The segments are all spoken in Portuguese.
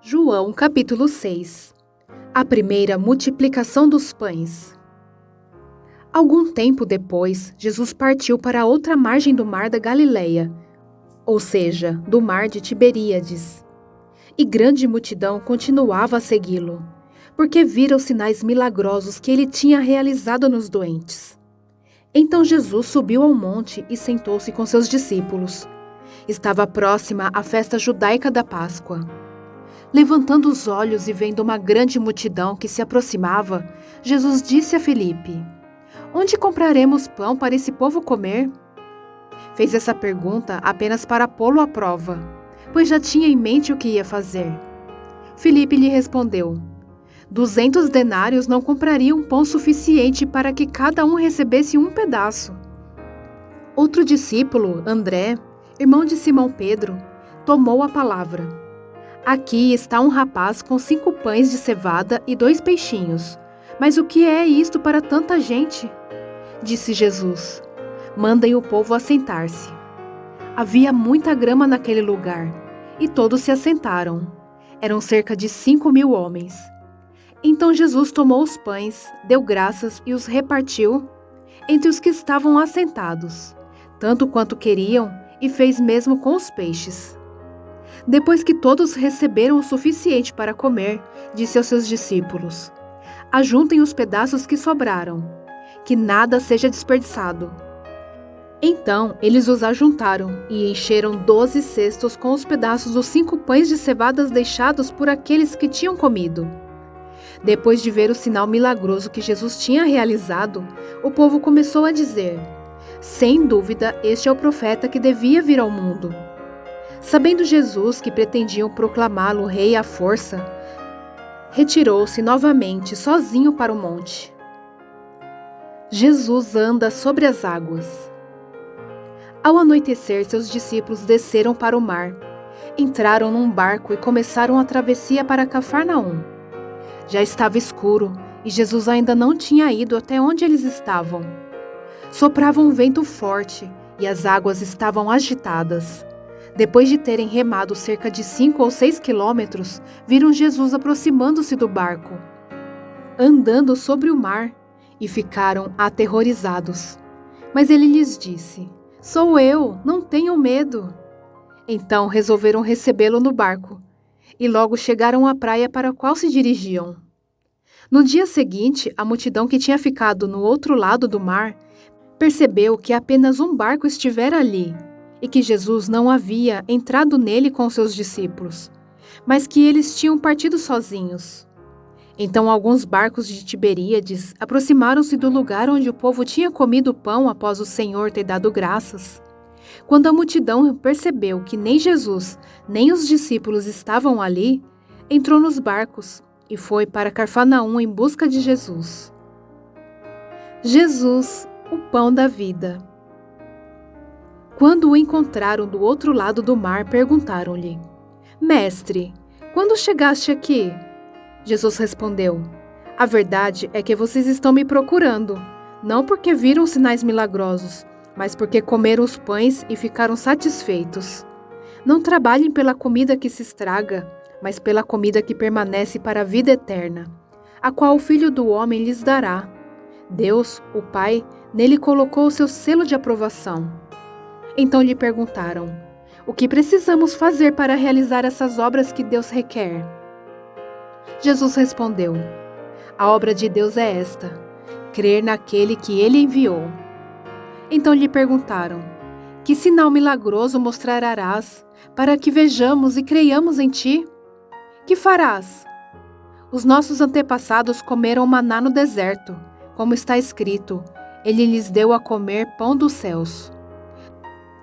João capítulo 6. A primeira multiplicação dos pães. Algum tempo depois, Jesus partiu para a outra margem do mar da Galileia, ou seja, do mar de Tiberíades. E grande multidão continuava a segui-lo, porque vira os sinais milagrosos que ele tinha realizado nos doentes. Então Jesus subiu ao monte e sentou-se com seus discípulos. Estava próxima a festa judaica da Páscoa. Levantando os olhos e vendo uma grande multidão que se aproximava, Jesus disse a Filipe: "Onde compraremos pão para esse povo comer?" Fez essa pergunta apenas para pô-lo à prova, pois já tinha em mente o que ia fazer. Filipe lhe respondeu: 200 denários não comprariam pão suficiente para que cada um recebesse um pedaço. Outro discípulo, André, irmão de Simão Pedro, tomou a palavra. "Aqui está um rapaz com 5 pães de cevada e 2 peixinhos. Mas o que é isto para tanta gente?" Disse Jesus: "Mandem o povo assentar-se." Havia muita grama naquele lugar, e todos se assentaram. Eram cerca de 5.000 homens. Então Jesus tomou os pães, deu graças e os repartiu entre os que estavam assentados, tanto quanto queriam, e fez mesmo com os peixes. Depois que todos receberam o suficiente para comer, disse aos seus discípulos: "Ajuntem os pedaços que sobraram, que nada seja desperdiçado." Então eles os ajuntaram e encheram 12 cestos com os pedaços dos 5 pães de cevadas deixados por aqueles que tinham comido. Depois de ver o sinal milagroso que Jesus tinha realizado, o povo começou a dizer: "Sem dúvida, este é o profeta que devia vir ao mundo." Sabendo Jesus que pretendiam proclamá-lo rei à força, retirou-se novamente sozinho para o monte. Jesus anda sobre as águas. Ao anoitecer, seus discípulos desceram para o mar, entraram num barco e começaram a travessia para Cafarnaum. Já estava escuro e Jesus ainda não tinha ido até onde eles estavam. Soprava um vento forte e as águas estavam agitadas. Depois de terem remado cerca de 5 ou 6 quilômetros, viram Jesus aproximando-se do barco, andando sobre o mar, e ficaram aterrorizados. Mas ele lhes disse: "Sou eu, não tenham medo." Então resolveram recebê-lo no barco, e logo chegaram à praia para a qual se dirigiam. No dia seguinte, a multidão que tinha ficado no outro lado do mar percebeu que apenas um barco estivera ali, e que Jesus não havia entrado nele com seus discípulos, mas que eles tinham partido sozinhos. Então alguns barcos de Tiberíades aproximaram-se do lugar onde o povo tinha comido pão após o Senhor ter dado graças. Quando a multidão percebeu que nem Jesus nem os discípulos estavam ali, entrou nos barcos e foi para Cafarnaum em busca de Jesus. Jesus, o pão da vida. Quando o encontraram do outro lado do mar, perguntaram-lhe: "Mestre, quando chegaste aqui?" Jesus respondeu: "A verdade é que vocês estão me procurando, não porque viram sinais milagrosos, mas porque comeram os pães e ficaram satisfeitos. Não trabalhem pela comida que se estraga, mas pela comida que permanece para a vida eterna, a qual o Filho do Homem lhes dará. Deus, o Pai, nele colocou o seu selo de aprovação." Então lhe perguntaram: "O que precisamos fazer para realizar essas obras que Deus requer?" Jesus respondeu: "A obra de Deus é esta: crer naquele que ele enviou." Então lhe perguntaram: "Que sinal milagroso mostrarás para que vejamos e creiamos em ti? Que farás?" "Os nossos antepassados comeram maná no deserto, como está escrito: ele lhes deu a comer pão dos céus."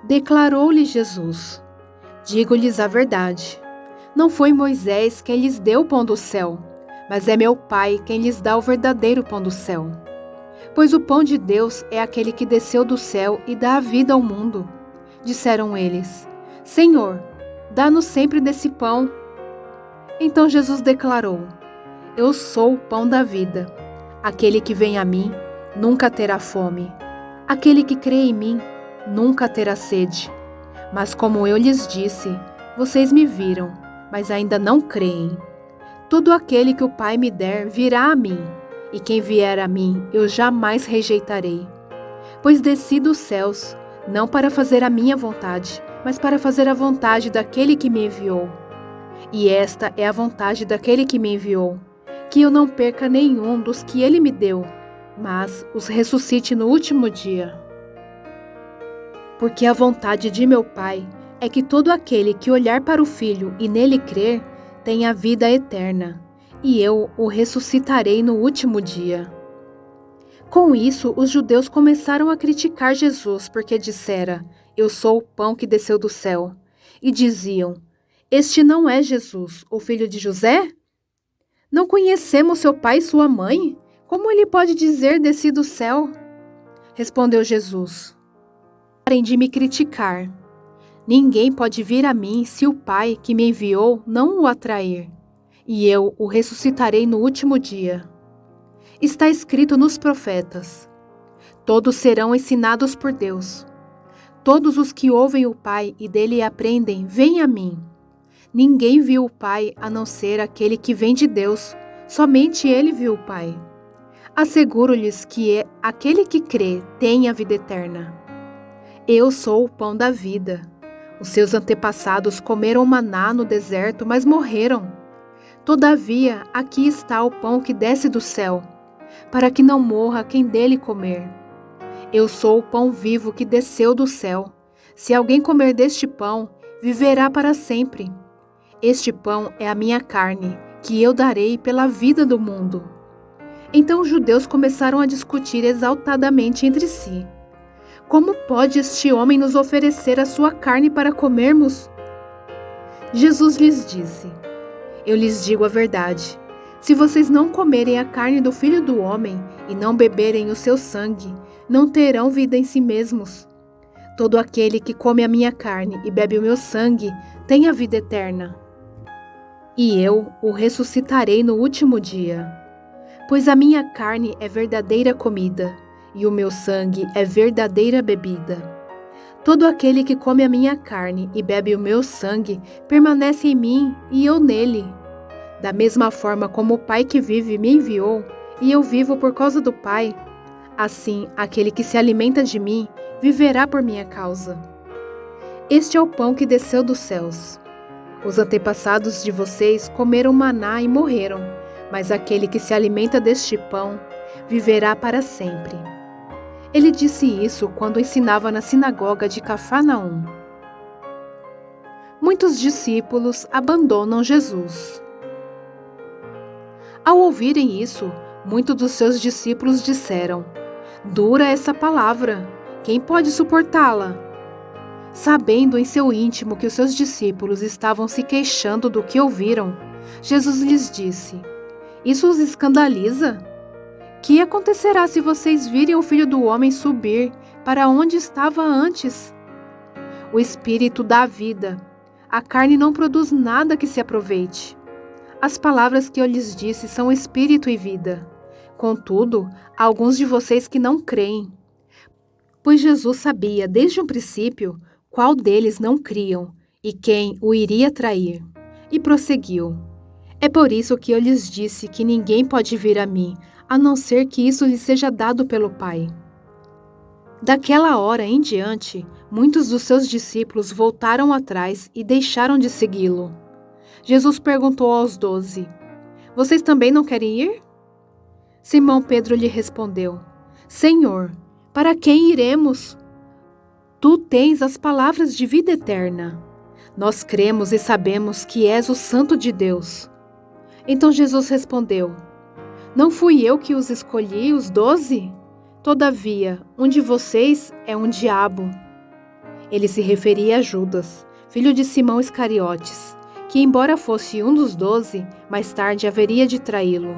Declarou-lhe Jesus: "Digo-lhes a verdade. Não foi Moisés quem lhes deu o pão do céu, mas é meu Pai quem lhes dá o verdadeiro pão do céu. Pois o pão de Deus é aquele que desceu do céu e dá a vida ao mundo." Disseram eles: "Senhor, dá-nos sempre desse pão." Então Jesus declarou: "Eu sou o pão da vida. Aquele que vem a mim nunca terá fome. Aquele que crê em mim nunca terá sede. Mas como eu lhes disse, vocês me viram, mas ainda não creem. Todo aquele que o Pai me der virá a mim, e quem vier a mim eu jamais rejeitarei. Pois desci dos céus, não para fazer a minha vontade, mas para fazer a vontade daquele que me enviou. E esta é a vontade daquele que me enviou, que eu não perca nenhum dos que ele me deu, mas os ressuscite no último dia. Porque a vontade de meu Pai é que todo aquele que olhar para o Filho e nele crer, tenha vida eterna, e eu o ressuscitarei no último dia. Com isso, os judeus começaram a criticar Jesus, porque dissera: Eu sou o pão que desceu do céu. E diziam: Este não é Jesus, o filho de José? Não conhecemos seu pai e sua mãe? Como ele pode dizer desci do céu? Respondeu Jesus: Parem de me criticar. Ninguém pode vir a mim se o Pai que me enviou não o atrair, e eu o ressuscitarei no último dia. Está escrito nos profetas: todos serão ensinados por Deus. Todos os que ouvem o Pai e dele aprendem, vêm a mim. Ninguém viu o Pai a não ser aquele que vem de Deus, somente ele viu o Pai. Asseguro-lhes que aquele que crê tem a vida eterna. Eu sou o pão da vida. Os seus antepassados comeram maná no deserto, mas morreram. Todavia, aqui está o pão que desce do céu, para que não morra quem dele comer. Eu sou o pão vivo que desceu do céu. Se alguém comer deste pão, viverá para sempre. Este pão é a minha carne, que eu darei pela vida do mundo. Então os judeus começaram a discutir exaltadamente entre si. Como pode este homem nos oferecer a sua carne para comermos? Jesus lhes disse: Eu lhes digo a verdade. Se vocês não comerem a carne do Filho do Homem e não beberem o seu sangue, não terão vida em si mesmos. Todo aquele que come a minha carne e bebe o meu sangue tem a vida eterna. E eu o ressuscitarei no último dia. Pois a minha carne é verdadeira comida, e o meu sangue é verdadeira bebida. Todo aquele que come a minha carne e bebe o meu sangue permanece em mim e eu nele. Da mesma forma como o Pai que vive me enviou, e eu vivo por causa do Pai, assim aquele que se alimenta de mim viverá por minha causa. Este é o pão que desceu dos céus. Os antepassados de vocês comeram maná e morreram, mas aquele que se alimenta deste pão viverá para sempre. Ele disse isso quando ensinava na sinagoga de Cafarnaum. Muitos discípulos abandonam Jesus. Ao ouvirem isso, muitos dos seus discípulos disseram: Dura essa palavra, quem pode suportá-la? Sabendo em seu íntimo que os seus discípulos estavam se queixando do que ouviram, Jesus lhes disse: Isso os escandaliza? Que acontecerá se vocês virem o Filho do Homem subir para onde estava antes? O Espírito dá vida. A carne não produz nada que se aproveite. As palavras que eu lhes disse são espírito e vida. Contudo, há alguns de vocês que não creem. Pois Jesus sabia desde o princípio qual deles não criam e quem o iria trair. E prosseguiu: É por isso que eu lhes disse que ninguém pode vir a mim, a não ser que isso lhe seja dado pelo Pai. Daquela hora em diante, muitos dos seus discípulos voltaram atrás e deixaram de segui-lo. Jesus perguntou aos 12: Vocês também não querem ir? Simão Pedro lhe respondeu: Senhor, para quem iremos? Tu tens as palavras de vida eterna. Nós cremos e sabemos que és o Santo de Deus. Então Jesus respondeu: Não fui eu que os escolhi, os 12? Todavia, um de vocês é um diabo. Ele se referia a Judas, filho de Simão Iscariotes, que embora fosse um dos 12, mais tarde haveria de traí-lo.